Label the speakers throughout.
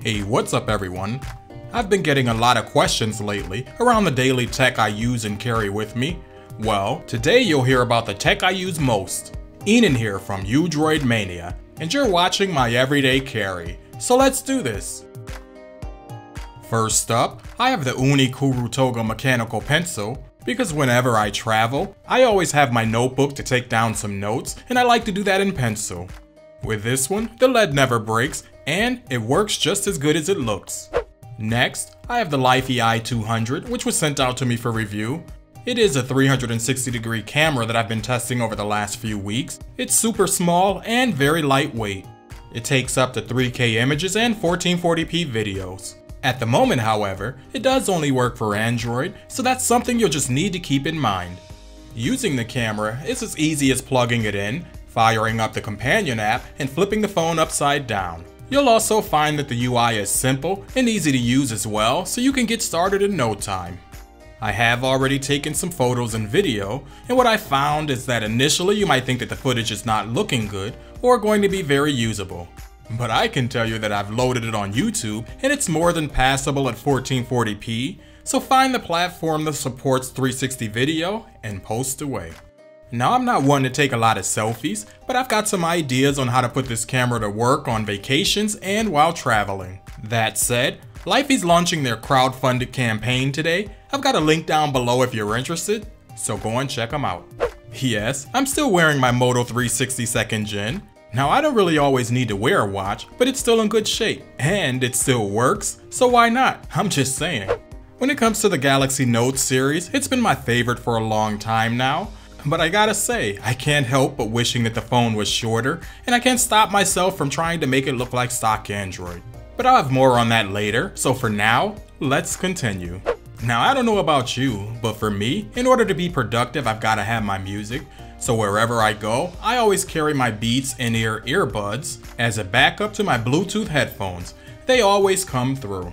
Speaker 1: Hey, what's up everyone? I've been getting a lot of questions lately around the daily tech I use and carry with me. Well, today you'll hear about the tech I use most. Enin here from U Droid Mania, and you're watching my everyday carry. So let's do this. First up, I have the UNI Kuru Toga mechanical pencil, because whenever I travel, I always have my notebook to take down some notes, and I like to do that in pencil. With this one, the lead never breaks, and it works just as good as it looks. Next, I have the LyfieEye II200, which was sent out to me for review. It is a 360-degree camera that I've been testing over the last few weeks. It's super small and very lightweight. It takes up to 3K images and 1440p videos. At the moment, however, it does only work for Android, so that's something you'll just need to keep in mind. Using the camera is as easy as plugging it in, firing up the companion app, and flipping the phone upside down. You'll also find that the UI is simple and easy to use as well, so you can get started in no time. I have already taken some photos and video, and what I found is that initially you might think that the footage is not looking good or going to be very usable. But I can tell you that I've loaded it on YouTube and it's more than passable at 1440p, so find the platform that supports 360 video and post away. Now, I'm not one to take a lot of selfies, but I've got some ideas on how to put this camera to work on vacations and while traveling. That said, LyfieEye's launching their crowdfunded campaign today. I've got a link down below if you're interested, so go and check them out. Yes, I'm still wearing my Moto 360 2nd Gen. Now, I don't really always need to wear a watch, but it's still in good shape, and it still works, so why not? I'm just saying. When it comes to the Galaxy Note series, it's been my favorite for a long time now. But I gotta say, I can't help but wishing that the phone was shorter, and I can't stop myself from trying to make it look like stock Android. But I'll have more on that later, so for now, let's continue. Now, I don't know about you, but for me, in order to be productive, I've gotta have my music. So wherever I go, I always carry my Beats in-ear earbuds as a backup to my Bluetooth headphones. They always come through.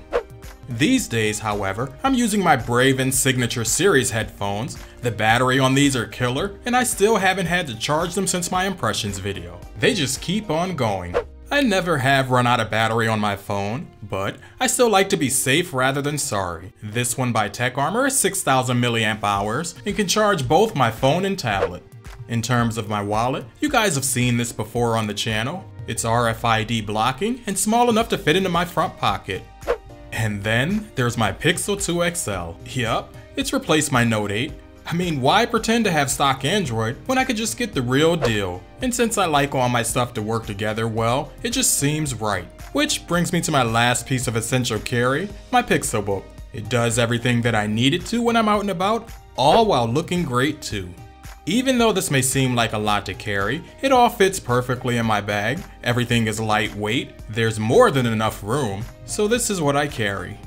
Speaker 1: These days, however, I'm using my Braven Signature Series headphones. The battery on these are killer, and I still haven't had to charge them since my impressions video. They just keep on going. I never have run out of battery on my phone, but I still like to be safe rather than sorry. This one by TechArmor is 6,000 milliamp hours and can charge both my phone and tablet. In terms of my wallet, you guys have seen this before on the channel. It's RFID blocking and small enough to fit into my front pocket. And then there's my Pixel 2 XL. Yup, it's replaced my Note 8. I mean, why pretend to have stock Android when I could just get the real deal? And since I like all my stuff to work together well, it just seems right. Which brings me to my last piece of essential carry, my Pixelbook. It does everything that I need it to when I'm out and about, all while looking great too. Even though this may seem like a lot to carry, it all fits perfectly in my bag. Everything is lightweight, there's more than enough room, so this is what I carry.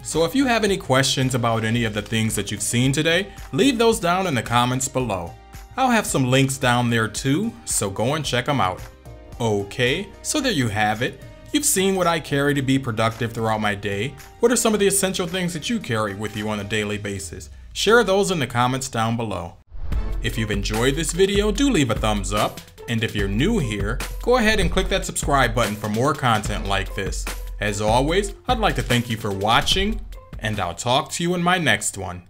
Speaker 1: So if you have any questions about any of the things that you've seen today, leave those down in the comments below. I'll have some links down there too, so go and check them out. Okay, so there you have it. You've seen what I carry to be productive throughout my day. What are some of the essential things that you carry with you on a daily basis? Share those in the comments down below. If you've enjoyed this video, do leave a thumbs up, and if you're new here, go ahead and click that subscribe button for more content like this. As always, I'd like to thank you for watching, and I'll talk to you in my next one.